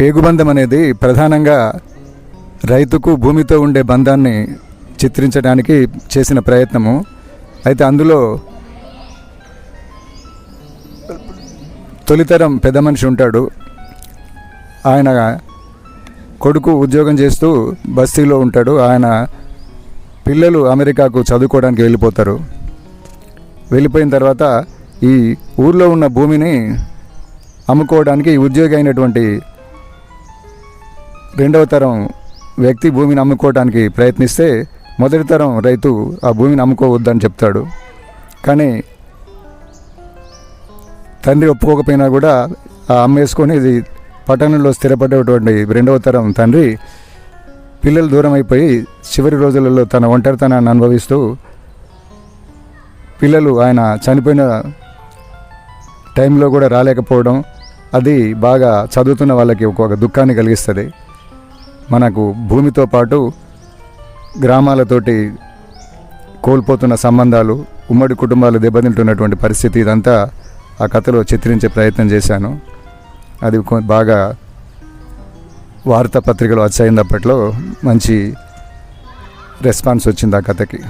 పేగుబంధం అనేది ప్రధానంగా రైతుకు భూమితో ఉండే బంధాన్ని చిత్రించడానికి చేసిన ప్రయత్నము. అయితే అందులో తొలితరం పెద్ద మనిషి ఉంటాడు. ఆయన కొడుకు ఉద్యోగం చేస్తూ బస్తీలో ఉంటాడు. ఆయన పిల్లలు అమెరికాకు చదువుకోవడానికి వెళ్ళిపోతారు. వెళ్ళిపోయిన తర్వాత ఈ ఊర్లో ఉన్న భూమిని అమ్ముకోవడానికి ఉద్యోగి అయినటువంటి రెండవ తరం వ్యక్తి భూమిని అమ్ముకోవడానికి ప్రయత్నిస్తే మొదటి తరం రైతు ఆ భూమిని అమ్ముకోవద్దని చెప్తాడు. కానీ తండ్రి ఒప్పుకోకపోయినా కూడా ఆ అమ్మేసుకొని ఇది పట్టణంలో స్థిరపడేటువంటి రెండవ తరం తండ్రి పిల్లలు దూరం అయిపోయి చివరి రోజులలో తన ఒంటరితనాన్ని అనుభవిస్తూ పిల్లలు ఆయన చనిపోయిన టైంలో కూడా రాలేకపోవడం, అది బాగా చదువుతున్న వాళ్ళకి ఒక దుఃఖాన్ని కలిగిస్తుంది. మనకు భూమితో పాటు గ్రామాలతోటి కోల్పోతున్న సంబంధాలు, ఉమ్మడి కుటుంబాలు దెబ్బతింటున్నటువంటి పరిస్థితి, ఇదంతా ఆ కథలో చిత్రించే ప్రయత్నం చేశాను. అది బాగా వార్తాపత్రికలో వచ్చేందప్పట్లో మంచి రెస్పాన్స్ వచ్చింది ఆ కథకి.